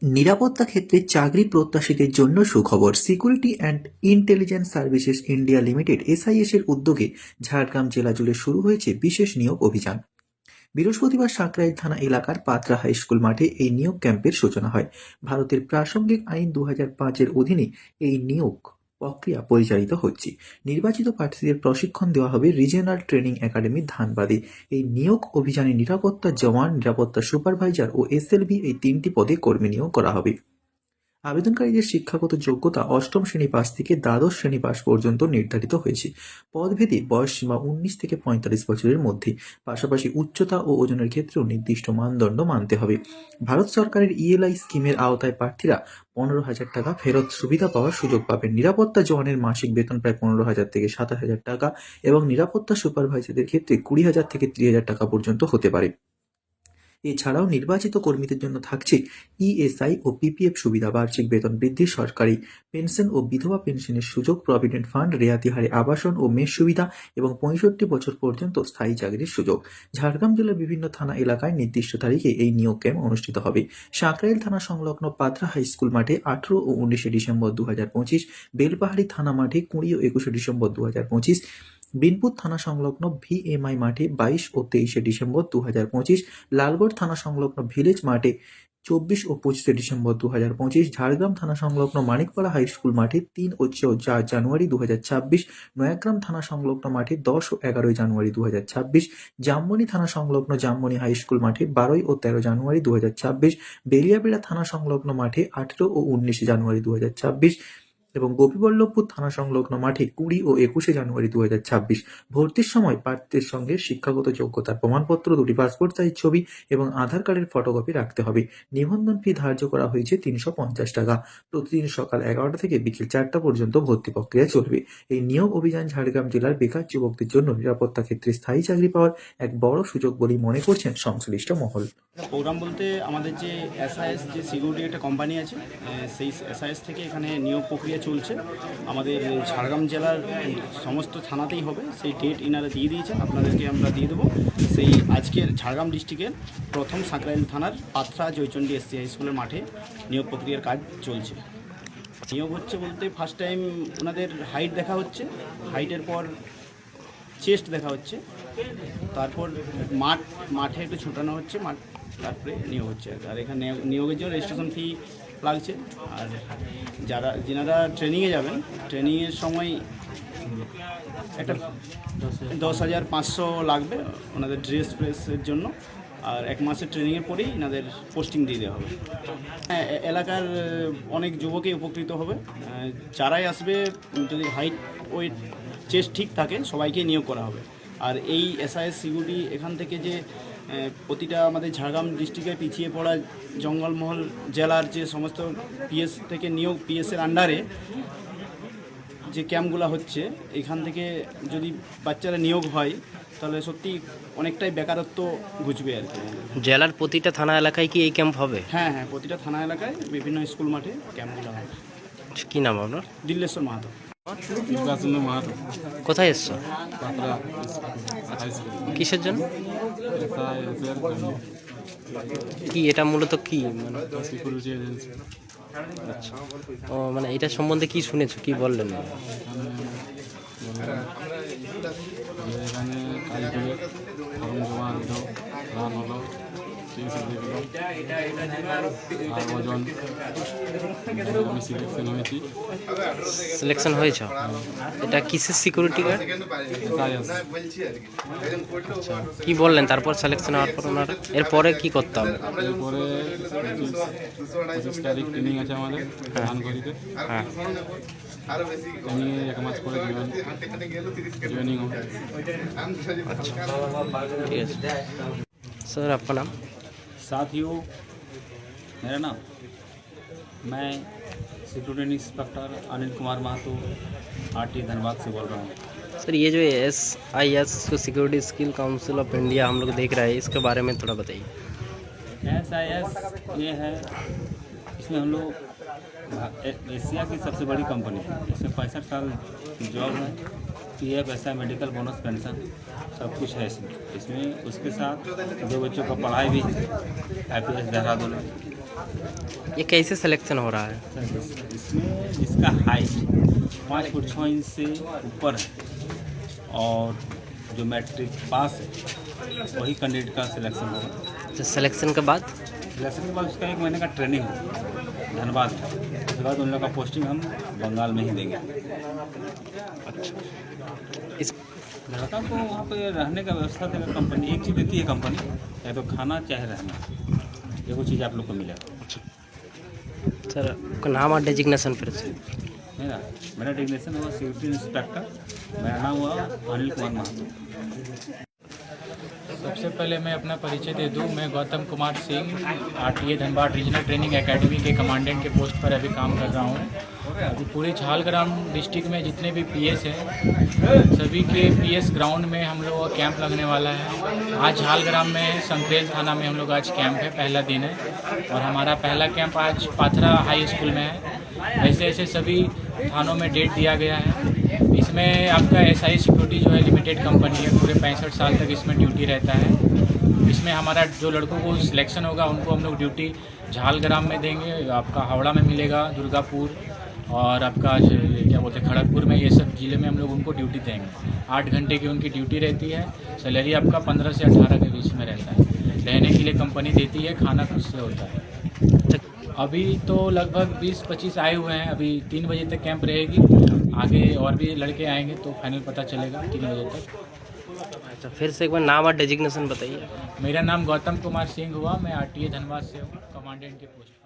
নিরাপত্তা ক্ষেত্রে চাকরি প্রত্যাশীদের জন্য সুখবর। Security and intelligence services India limited SIS এর উদ্যোগে ঝাড়গ্রাম জেলা জুড়ে শুরু হয়েছে বিশেষ নিয়োগ অভিযান। বৃহস্পতিবার সাঁকরাইল থানা এলাকার পাত্রা হাই স্কুল মাঠে এই নিয়োগ ক্যাম্পের সূচনা হয়। ভারতের প্রাসঙ্গিক আইন 2005-এর অধীনে এই নিয়োগ প্রক্রিয়া পরিচালিত হচ্ছে। নির্বাচিত প্রার্থীদের প্রশিক্ষণ দেওয়া হবে রিজিওনাল ট্রেনিং একাডেমি ধানবাদে। এই নিয়োগ অভিযানে নিরাপত্তা জওয়ান, নিরাপত্তা সুপারভাইজার ও এসএলভি এই 3টি পদে কর্মী নিয়োগ করা হবে। আবেদনকারীদের শিক্ষাগত যোগ্যতা অষ্টম শ্রেণী পাস থেকে দ্বাদশ শ্রেণী পাস পর্যন্ত নির্ধারিত হয়েছে। পদভেদে বয়সসীমা 19 থেকে 45 বছরের মধ্যে। পাশাপাশি উচ্চতা ও ওজনের ক্ষেত্রেও নির্দিষ্ট মানদণ্ড মানতে হবে। ভারত সরকারের ইএলআই স্কিমের আওতায় প্রার্থীরা 15,000 টাকা ফেরত সুবিধা পাওয়ার সুযোগ পাবেন। নিরাপত্তা জওয়ানের মাসিক বেতন প্রায় 15,000 থেকে 27,000 টাকা এবং নিরাপত্তা সুপারভাইজারদের ক্ষেত্রে 20,000 থেকে 30,000 টাকা পর্যন্ত হতে পারে। এছাড়াও নির্বাচিত কর্মীদের জন্য থাকছে ইএসআই ও পিপিএফ সুবিধা, বার্ষিক বেতন বৃদ্ধি, সরকারি পেনশন ও বিধবা পেনশনের সুযোগ, প্রভিডেন্ট ফান্ড, রেয়াতি হারে আবাসন ও মেস সুবিধা এবং 65 বছর পর্যন্ত স্থায়ী চাকরির সুযোগ। ঝাড়গ্রাম জেলার বিভিন্ন থানা এলাকায় নির্দিষ্ট তারিখে এই নিয়োগ ক্যাম্প অনুষ্ঠিত হবে। সাঁকরাইল থানা সংলগ্ন পাত্রা হাই স্কুল মাঠে 18 ও 19 ডিসেম্বর 2025, বেলপাহাড়ি থানা মাঠে 20 ও 21 ডিসেম্বর 2025, বিনপুর থানা সংলগ্ন ভিএমআই মাঠে 22 ও 23 ডিসেম্বর 2025, লালগড় থানা সংলগ্ন ভিলেজ মাঠে 24 ও 25 ডিসেম্বর 2025, ঝাড়গ্রাম থানা সংলগ্ন মানিকপাড়া হাই স্কুল মাঠে 3 ও 4 জানুয়ারি 2026, নয়াগ্রাম থানা সংলগ্ন মাঠে 10 ও 11 জানুয়ারি 2026, জামবনি থানা সংলগ্ন জামবনি হাই স্কুল মাঠে 12 ও 13 জানুয়ারি 2026, বেলিয়াবেড়া থানা সংলগ্ন মাঠে 18 ও 19 জানুয়ারি 2026 এবং গোপীবল্লভপুর থানা সংলগ্ন মাঠে 20 ও 21 জানুয়ারি 2026। ভর্তির সময় প্রার্থীদের সঙ্গে শিক্ষাগত যোগ্যতার প্রমাণপত্র, 2টি পাসপোর্ট সাইজ ছবি এবং আধার কার্ডের ফটোকপি রাখতে হবে। নিবন্ধন ফি ধার্য করা হয়েছে 350 টাকা। প্রতিদিন সকাল 11টা থেকে বিকেল 4টা পর্যন্ত ভর্তি প্রক্রিয়া চলবে। এই নিয়োগ অভিযান ঝাড়গ্রাম জেলার বেকার যুবকদের জন্য নিরাপত্তা ক্ষেত্রে স্থায়ী চাকরি পাওয়ার এক বড় সুযোগ বলেই মনে করছেন সংশ্লিষ্ট মহল। প্রোগ্রাম বলতে আমাদের যে এসআইএস যে সিকিউরিটি একটা কোম্পানি আছে, সেই এসআইএস থেকে এখানে নিয়োগ প্রক্রিয়া চলছে। আমাদের ঝাড়গ্রাম জেলার সমস্ত থানাতেই হবে। সেই ডেট ইনারা দিয়ে দিয়েছেন, আপনাদেরকে আমরা দিয়ে দেবো। সেই আজকের ঝাড়গ্রাম ডিস্ট্রিক্টের প্রথম সাঁকরাইল থানার পাত্রা জয়চণ্ডী এসসি হাই স্কুলের মাঠে নিয়োগ প্রক্রিয়ার কাজ চলছে। নিয়োগ হচ্ছে বলতে ফার্স্ট টাইম ওনাদের হাইট দেখা হচ্ছে, হাইটের পর চেস্ট দেখা হচ্ছে, তারপর মাঠে একটু ছোটানো হচ্ছে, তারপরে নিয়োগ হচ্ছে। আর এখানে নিয়োগের জন্য রেজিস্ট্রেশন ফি লাগছে। আর যেনারা ট্রেনিংয়ে যাবেন, ট্রেনিংয়ের সময় একটা 10,500 লাগবে ওনাদের ড্রেস ফ্রেসের জন্য। আর 1 মাসের ট্রেনিংয়ের পরেই এনাদের পোস্টিং দিয়ে দেওয়া হবে। এলাকার অনেক যুবকই উপকৃত হবে। যারাই আসবে, যদি হাইট ওয়েট চেস্ট ঠিক থাকে, সবাইকে নিয়োগ করা হবে। আর এই এসআইএস সিকিউরিটি এখান থেকে যে প্রতিটা আমাদের ঝাড়গ্রাম ডিস্ট্রিক্টে পিছিয়ে পড়া জঙ্গলমহল জেলার যে সমস্ত পিএস থেকে নিয়োগ, পিএসের আন্ডারে যে ক্যাম্পগুলো হচ্ছে, এখান থেকে যদি বাচ্চারা নিয়োগ হয় তাহলে সত্যি অনেকটাই বেকারত্ব ঘুচবে আর কি। জেলার প্রতিটা থানা এলাকায় কি এই ক্যাম্প হবে? হ্যাঁ, প্রতিটা থানা এলাকায় বিভিন্ন স্কুল মাঠে ক্যাম্পগুলো হবে। কি নাম আপনার? দিল্লেশ্বর মাহাতো। মাহাতো। কোথায় এসছো? Patra high school. কিসের জন্য? এসআইএসের জন্য। কি এটা মূলত কি মানে? Security agency. আচ্ছা, ও মানে এটা সম্বন্ধে কি শুনেছো, কি বললেন? এখানে কাজ করে ফর্ম জমা দিল, রান হলো, চিকিৎসা দেখলো, আর ওজন আমি সিলেকশন হয়েছি। সিলেকশন হয়েছ? এটা কিসের সিকিউরিটি গার্ড? এসআইএস। আচ্ছা, কি বললেন তারপর সিলেকশন হওয়ার পর ওনারা? এরপরে কি করতে হবে? এরপরে 25 তারিখ ট্রেনিং আছে আমাদের ধানঘড়িতে। হ্যাঁ, ট্রেনিংয়ে 1 মাস পরে জয়েনিং হবে। अच्छा ठीक है सर, आपका नाम? साथियों, मेरा नाम, मैं security inspector Anil Kumar Mahato, RT Dhanbad से बोल रहा हूँ। सर, ये जो SIS जो security skill council of India हम लोग देख रहे हैं, इसके बारे में थोड़ा बताइए। SIS ये है, इसमें हम लोग एशिया की सबसे बड़ी कंपनी है। इसमें 65 साल जॉब है, PF, ऐसा मेडिकल, बोनस, पेंशन सब कुछ है इसमें। उसके साथ 2 बच्चों का पढ़ाई भी है, IPS देहरादून में। ये कैसे सिलेक्शन हो रहा है? सर इसमें जिसका हाइट 5 फुट 6 इंच से ऊपर है और जो मैट्रिक पास है वही कैंडिडेट का सिलेक्शन होगा। तो सिलेक्शन के बाद सिलेक्शन के बाद उसका 1 महीने का ट्रेनिंग है धनबाद में। उसके बाद उन लोगों का पोस्टिंग हम बंगाल में ही देंगे। इस लड़का को वहाँ पे रहने का व्यवस्था देगा कंपनी। एक चीज़ देती है कंपनी, या तो खाना चाहे रहना, ये वो चीज़ आप लोग को मिलेगा। सर आपका नाम और डेजिग्नेशन फिर से? मेरा डिग्नेशन हुआ सिक्योरिटी इंस्पेक्टर। मेरा नाम हुआ अनिल कुमार महतो। सबसे पहले मैं अपना परिचय दे दूं। मैं Gautam Kumar Singh RTA Dhanbad regional training academy के कमांडेंट के पोस्ट पर अभी काम कर रहा हूं। अभी पूरे झालग्राम डिस्ट्रिक्ट में जितने भी पीएस हैं सभी के पीएस ग्राउंड में हम लोग का कैंप लगने वाला है। आज झालग्राम में संक्रेल थाना में हम लोग आज कैंप है, पहला दिन है और हमारा पहला कैंप आज पाथरा हाई स्कूल में है। ऐसे ऐसे सभी थानों में डेट दिया गया है। इसमें आपका एसआई सिक्योरिटी जो है लिमिटेड कंपनी है, पूरे 65 साल तक इसमें ड्यूटी रहता है। इसमें हमारा जो लड़कों को सिलेक्शन होगा उनको हम लोग ड्यूटी झालग्राम में देंगे, आपका हावड़ा में मिलेगा, दुर्गापुर और आपका क्या बोलते हैं खड़गपुर में, ये सब ज़िले में हम लोग उनको ड्यूटी देंगे। 8 घंटे की उनकी ड्यूटी रहती है। सैलरी आपका 15 से 18 के बीच में रहता है। रहने के लिए कंपनी देती है, खाना खुद से होता है। अभी तो लगभग 20-25 आए हुए हैं। अभी 3 बजे तक कैंप रहेगी। आगे और भी लड़के आएंगे तो फाइनल पता चलेगा 3 बजे तक। अच्छा फिर से एक बार नाम और डेजिग्नेशन बताइए। मेरा नाम गौतम कुमार सिंह हुआ। मैं आरटीए धनबाद से हूँ, कमांडेंट के पोस्ट।